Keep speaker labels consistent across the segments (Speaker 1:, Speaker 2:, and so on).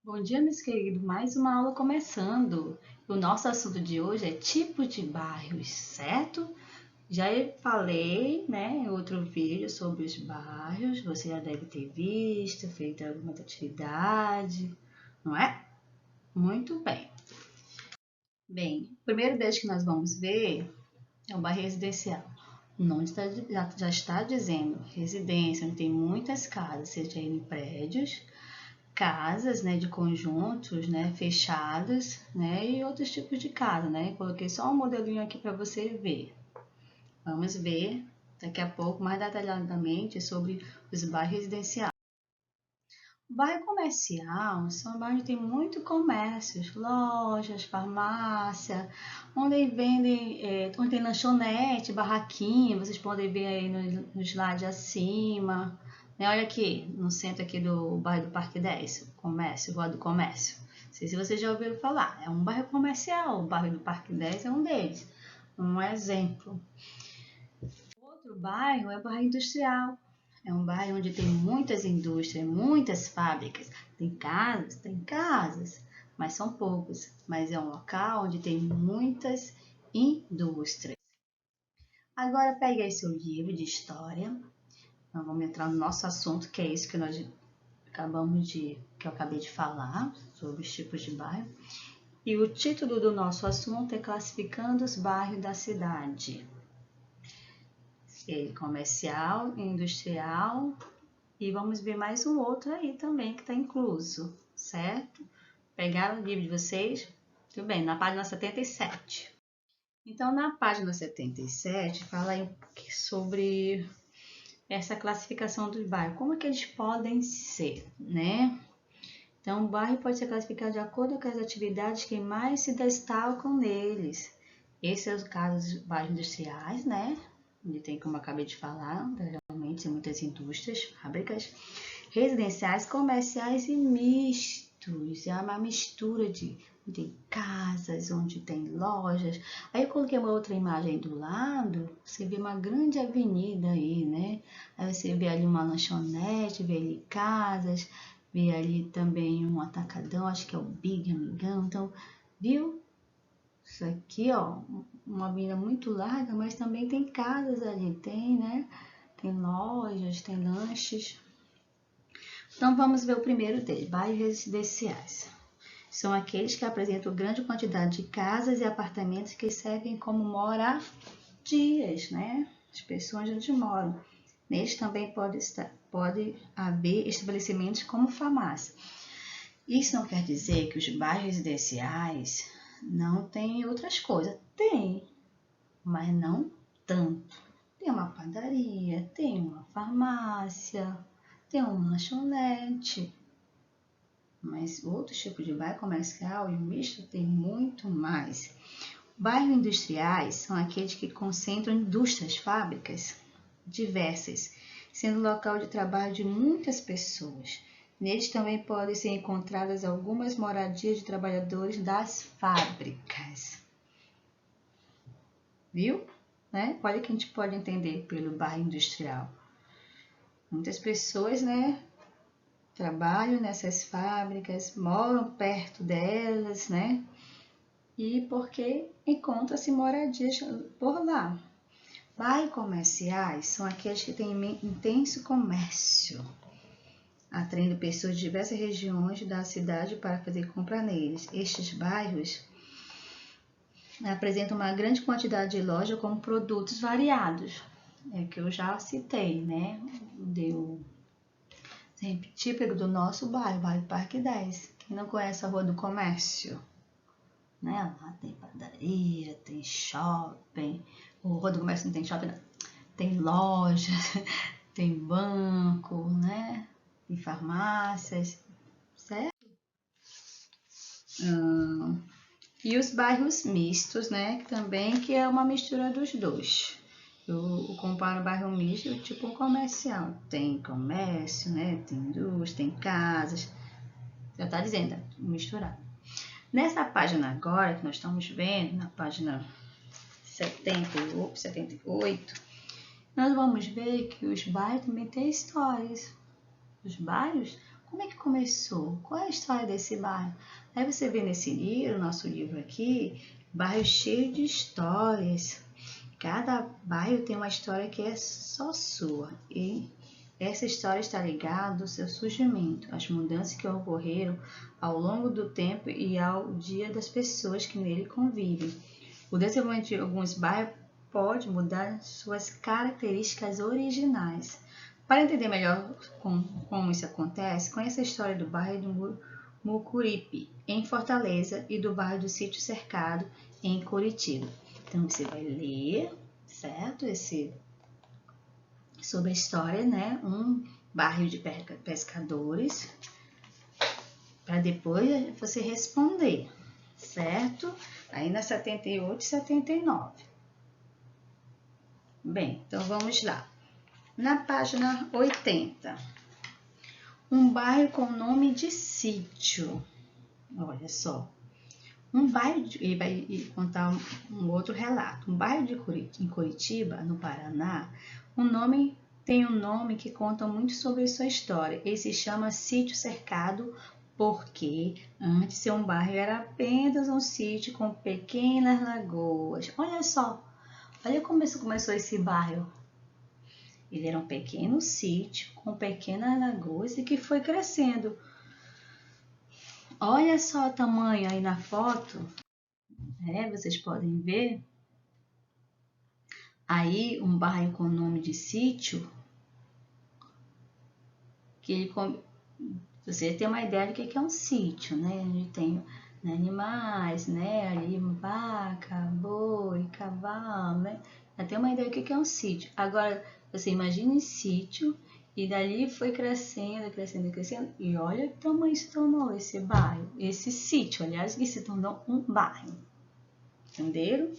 Speaker 1: Bom dia, meus queridos. Mais uma aula começando. O nosso assunto de hoje é tipo de bairros, certo? Já falei, em outro vídeo sobre os bairros. Você já deve ter visto, feito alguma atividade, não é? Muito bem. Bem, o primeiro deles que nós vamos ver é o bairro residencial. O nome já está dizendo residência, onde tem muitas casas, seja em prédios, casas, de conjuntos, fechados, e outros tipos de casa, Coloquei só um modelinho aqui para você ver. Vamos ver daqui a pouco mais detalhadamente sobre os bairros residenciais. O bairro comercial são bairros onde tem muito comércios, lojas, farmácia, onde vendem, onde tem lanchonete, barraquinha, vocês podem ver aí no slide acima. Olha aqui, no centro aqui do bairro do Parque 10, comércio, Rua do Comércio. Não sei se vocês já ouviram falar, é um bairro comercial, o bairro do Parque 10 é um deles, um exemplo. Outro bairro é o bairro industrial. É um bairro onde tem muitas indústrias, muitas fábricas. Tem casas, mas são poucos. Mas é um local onde tem muitas indústrias. Agora pegue aí seu livro de história. Nós vamos entrar no nosso assunto, que é isso que que eu acabei de falar, sobre os tipos de bairro. E o título do nosso assunto é Classificando os bairros da cidade. Comercial, industrial, e vamos ver mais um outro aí também que está incluso, certo? Pegaram o livro de vocês? Tudo bem, na página 77. Então, na página 77, fala aí sobre essa classificação dos bairros, como é que eles podem ser, Então, o bairro pode ser classificado de acordo com as atividades que mais se destacam neles. Esse é o caso dos bairros industriais, Onde tem, como eu acabei de falar, geralmente muitas indústrias, fábricas, residenciais, comerciais e mistos. É uma mistura de tem casas, onde tem lojas. Aí eu coloquei uma outra imagem do lado, você vê uma grande avenida aí, Aí você vê ali uma lanchonete, vê ali casas, vê ali também um atacadão, acho que é o Big Amigão. Então, viu? Isso aqui, ó, uma avenida muito larga, mas também tem casas ali, Tem lojas, tem lanches. Então, vamos ver o primeiro deles, bairros residenciais. São aqueles que apresentam grande quantidade de casas e apartamentos que servem como moradias, As pessoas onde moram. Neles também pode haver estabelecimentos como farmácia. Isso não quer dizer que os bairros residenciais não têm outras coisas. Tem, mas não tanto. Tem uma padaria, tem uma farmácia, tem uma lanchonete. Mas outros tipos de bairro comercial e misto tem muito mais. Bairros industriais são aqueles que concentram indústrias, fábricas diversas, sendo local de trabalho de muitas pessoas. Neles também podem ser encontradas algumas moradias de trabalhadores das fábricas. Viu? Olha o que a gente pode entender pelo bairro industrial. Muitas pessoas, trabalham nessas fábricas, moram perto delas, E porque encontra-se moradias por lá. Bairros comerciais são aqueles que têm intenso comércio, atraindo pessoas de diversas regiões da cidade para fazer compra neles. Estes bairros apresentam uma grande quantidade de lojas com produtos variados. É que eu já citei, Deu sempre típico do nosso bairro, bairro Parque 10. Quem não conhece a Rua do Comércio? Lá tem padaria, tem shopping. O Rua do Comércio não tem shopping, não. Tem lojas, tem banco, Tem farmácias, certo? E os bairros mistos, Também que é uma mistura dos dois. Eu comparo o bairro misto tipo comercial. Tem comércio, Tem indústria, tem casas. Já está dizendo, misturado. Nessa página agora que nós estamos vendo, na página 78, nós vamos ver que os bairros também têm histórias. Os bairros Como é que começou? Qual é a história desse bairro? Aí você vê nesse livro, nosso livro aqui, bairro cheio de histórias. Cada bairro tem uma história que é só sua. E essa história está ligada ao seu surgimento, às mudanças que ocorreram ao longo do tempo e ao dia das pessoas que nele convivem. O desenvolvimento de alguns bairros pode mudar suas características originais. Para entender melhor como isso acontece, conheça a história do bairro do Mucuripe, em Fortaleza, e do bairro do Sítio Cercado, em Curitiba. Então, você vai ler, certo? Sobre a história, né? Um bairro de pescadores, para depois você responder, certo? Aí na 78 e 79. Bem, então vamos lá. Na página 80, um bairro com nome de sítio. Olha só. Um bairro, e vai contar um outro relato. Um bairro em Curitiba, no Paraná, tem um nome que conta muito sobre sua história. Ele se chama Sítio Cercado porque antes de ser um bairro era apenas um sítio com pequenas lagoas. Olha só, olha como começou esse bairro. Ele era um pequeno sítio com pequenas lagoas e que foi crescendo. Olha só o tamanho aí na foto. Vocês podem ver aí um bairro com nome de sítio, que você tem uma ideia do que é um sítio, né? Onde tem, né, animais, né? Ali vaca, boi, cavalo, né? Já tem uma ideia do que é um sítio. Agora, você imagina um sítio e dali foi crescendo, crescendo, crescendo. E olha o tamanho que se tornou esse bairro, esse sítio, aliás, que se tornou um bairro. Entenderam?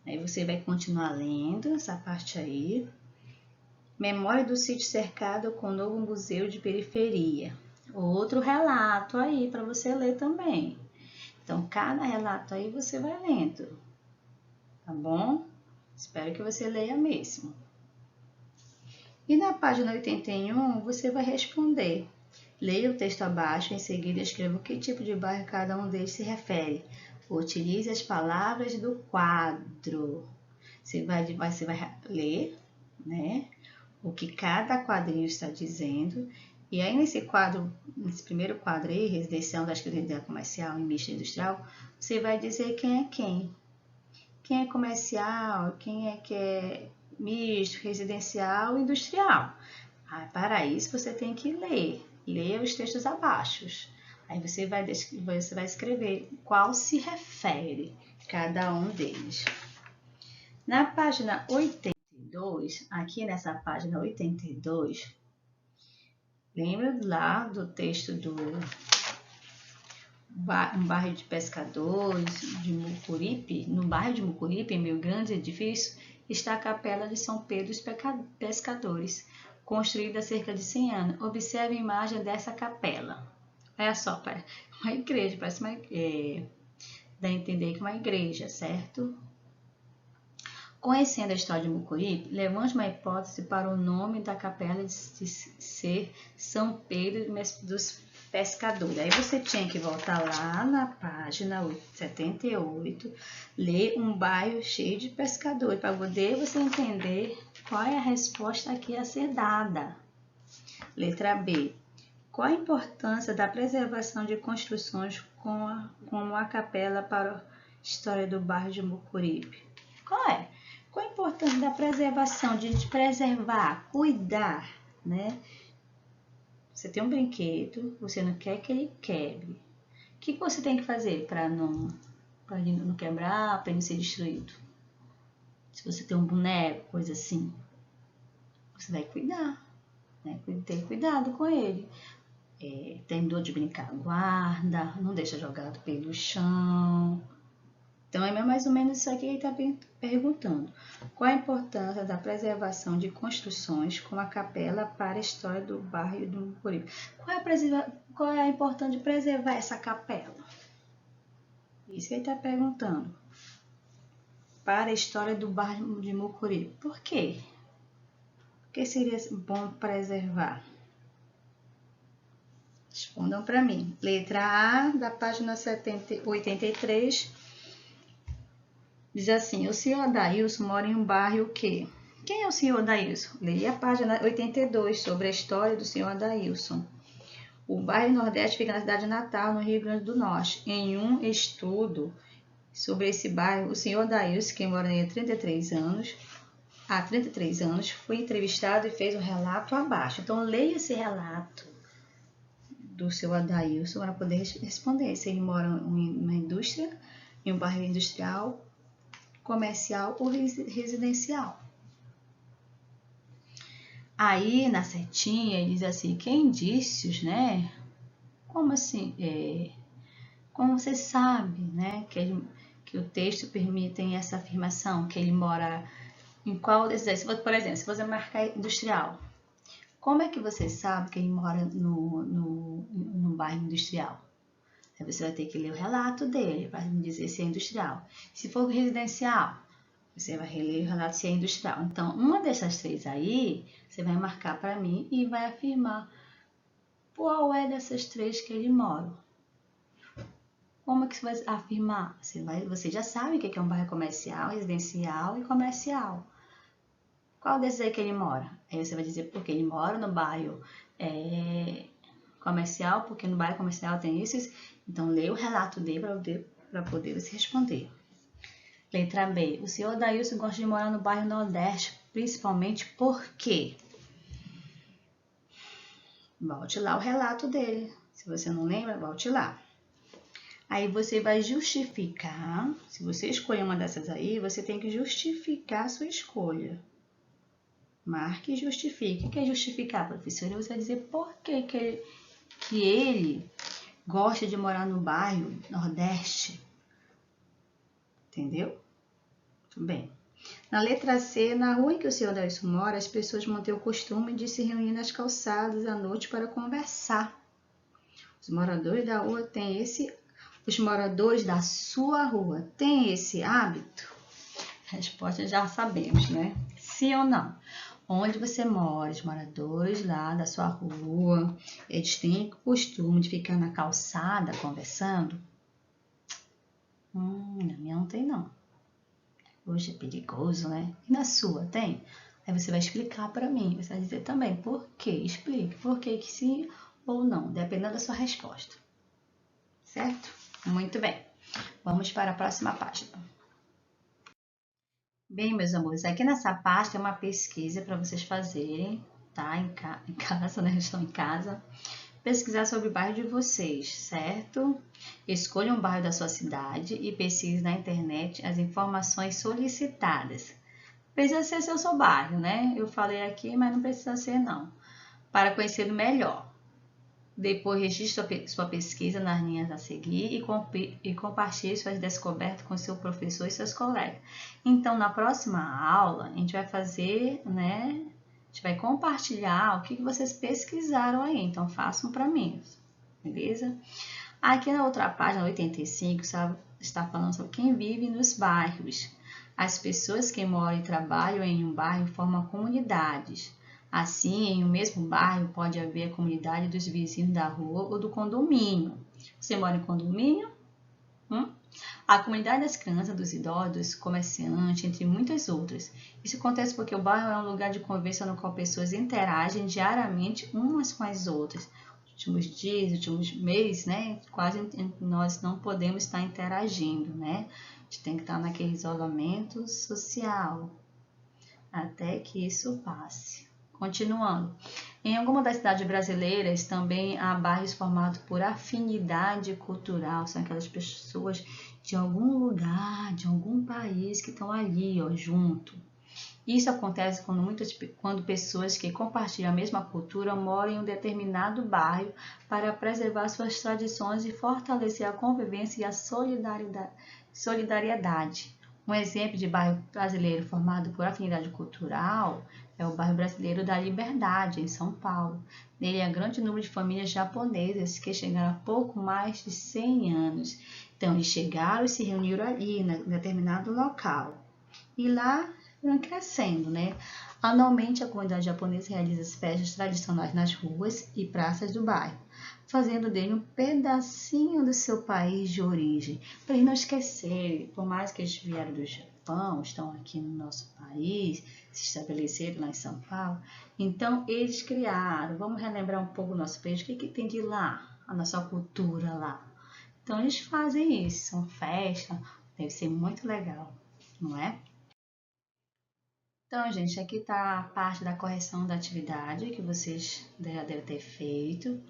Speaker 1: Aí você vai continuar lendo essa parte aí. Memória do sítio cercado com o novo museu de periferia. Outro relato aí para você ler também. Então, cada relato aí você vai lendo. Tá bom? Espero que você leia mesmo. E na página 81, você vai responder. Leia o texto abaixo, em seguida escreva que tipo de bairro cada um deles se refere. Utilize as palavras do quadro. Você vai ler, né, o que cada quadrinho está dizendo. E aí nesse primeiro quadro aí, residencial, das residencial comercial e mista industrial, você vai dizer quem é quem. Quem é comercial, quem é que é misto, residencial e industrial. Para isso você tem que ler os textos abaixo. Aí você vai escrever qual se refere cada um deles. Na página 82, aqui nessa página 82, lembra lá do texto do um bairro de pescadores de Mucuripe? No bairro de Mucuripe, em meio grande edifício, está a Capela de São Pedro dos Pescadores, construída há cerca de 100 anos. Observe a imagem dessa capela. Olha só, uma igreja, parece dá a entender que é uma igreja, certo? Conhecendo a história de Mucuripe, levante uma hipótese para o nome da capela de ser São Pedro dos Pescadores. Aí você tinha que voltar lá na página 78, ler um bairro cheio de pescadores, para poder você entender qual é a resposta aqui a ser dada. Letra B. Qual a importância da preservação de construções como a capela para a história do bairro de Mucuripe? Qual é? Qual a importância da preservação, de preservar, cuidar, né? Você tem um brinquedo, você não quer que ele quebre. O que você tem que fazer para ele não quebrar, para ele não ser destruído? Se você tem um boneco, coisa assim, você vai cuidar, né? Ter cuidado com ele. Tem dor de brincar, guarda, não deixa jogado pelo chão. Então, é mais ou menos isso aqui que ele está perguntando. Qual a importância da preservação de construções como a capela para a história do bairro do Mucuripe? Qual é a importância de preservar essa capela? Isso que ele está perguntando. Para a história do bairro de Mucuripe. Por quê? Por que seria bom preservar? Respondam para mim. Letra A, da página 83, diz assim: o senhor Adailson mora em um bairro o quê? Quem é o senhor Adailson? Leia a página 82 sobre a história do senhor Adailson. O bairro Nordeste fica na cidade de Natal, no Rio Grande do Norte. Em um estudo sobre esse bairro, o senhor Adailson, que mora há 33 anos, foi entrevistado e fez um relato abaixo. Então, leia esse relato do seu Adailson para poder responder se ele mora em uma indústria, em um bairro industrial, comercial ou residencial. Aí, na setinha, diz assim, que indícios, né? Como assim? Como você sabe, né? Que o texto permite essa afirmação, que ele mora em qual desses? Por exemplo, se você marcar industrial, como é que você sabe que ele mora no bairro industrial? Aí você vai ter que ler o relato dele para me dizer se é industrial. Se for residencial, você vai reler o relato se é industrial. Então, uma dessas três aí, você vai marcar para mim e vai afirmar qual é dessas três que ele mora. Como é que você vai afirmar? Você já sabe o que é um bairro comercial, residencial e comercial. Qual desses aí que ele mora? Aí você vai dizer porque ele mora no bairro comercial, porque no bairro comercial tem isso. Então, leia o relato dele para poder você responder. Letra B. O senhor Adailson gosta de morar no bairro Nordeste, principalmente por quê? Volte lá o relato dele. Se você não lembra, volte lá. Aí você vai justificar. Se você escolher uma dessas aí, você tem que justificar a sua escolha. Marque e justifique. O que é justificar, professora? Você vai dizer por que ele gosta de morar no bairro Nordeste. Entendeu? Tudo bem. Na letra C, na rua em que o senhor Adailson mora, as pessoas mantêm o costume de se reunir nas calçadas à noite para conversar. Os moradores da rua têm Os moradores da sua rua têm esse hábito? A resposta já sabemos, né? Sim ou não? Onde você mora, os moradores lá da sua rua, eles têm costume de ficar na calçada conversando? Na minha não tem, não. Hoje é perigoso, né? E na sua, tem? Aí você vai explicar para mim. Você vai dizer também por quê. Explique por que sim ou não, dependendo da sua resposta. Certo? Muito bem. Vamos para a próxima página. Bem, meus amores, aqui nessa pasta é uma pesquisa para vocês fazerem, tá? Em casa, né? Estão em casa. Pesquisar sobre o bairro de vocês, certo? Escolha um bairro da sua cidade e pesquise na internet as informações solicitadas. Precisa ser seu bairro, né? Eu falei aqui, mas não precisa ser não. Para conhecê-lo melhor. Depois registre sua pesquisa nas linhas a seguir e compartilhe suas descobertas com seu professor e seus colegas. Então, na próxima aula, a gente vai fazer, né? A gente vai compartilhar o que vocês pesquisaram aí. Então, façam para mim, beleza? Aqui na outra página, 85, está falando sobre quem vive nos bairros. As pessoas que moram e trabalham em um bairro formam comunidades. Assim, em um mesmo bairro pode haver a comunidade dos vizinhos da rua ou do condomínio. Você mora em condomínio? A comunidade das crianças, dos idosos, comerciantes, entre muitas outras. Isso acontece porque o bairro é um lugar de conversa no qual pessoas interagem diariamente umas com as outras. Nos últimos dias, nos últimos meses, né? Quase nós não podemos estar interagindo, né? A gente tem que estar naquele isolamento social até que isso passe. Continuando, em alguma das cidades brasileiras também há bairros formados por afinidade cultural, são aquelas pessoas de algum lugar, de algum país que estão ali, ó, junto. Isso acontece quando pessoas que compartilham a mesma cultura moram em um determinado bairro para preservar suas tradições e fortalecer a convivência e a solidariedade. Um exemplo de bairro brasileiro formado por afinidade cultural é o bairro brasileiro da Liberdade, em São Paulo. Nele há grande número de famílias japonesas que chegaram há pouco mais de 100 anos. Então, eles chegaram e se reuniram ali, em determinado local. E lá vão crescendo, né? Anualmente, a comunidade japonesa realiza as festas tradicionais nas ruas e praças do bairro. fazendo dele um pedacinho do seu país de origem, para eles não esquecerem, por mais que eles vieram do Japão, estão aqui no nosso país, se estabeleceram lá em São Paulo, então eles criaram, vamos relembrar um pouco o nosso país, o que tem de lá, a nossa cultura lá. Então eles fazem isso, são festas, deve ser muito legal, não é? Então, gente, aqui está a parte da correção da atividade que vocês já devem ter feito,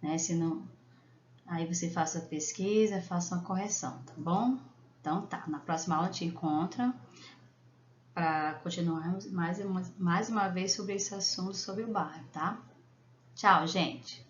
Speaker 1: né? Se não, aí você faça a pesquisa, faça uma correção, tá bom? Então tá, na próxima aula te encontra para continuarmos mais uma vez sobre esse assunto sobre o bairro, tá? Tchau, gente!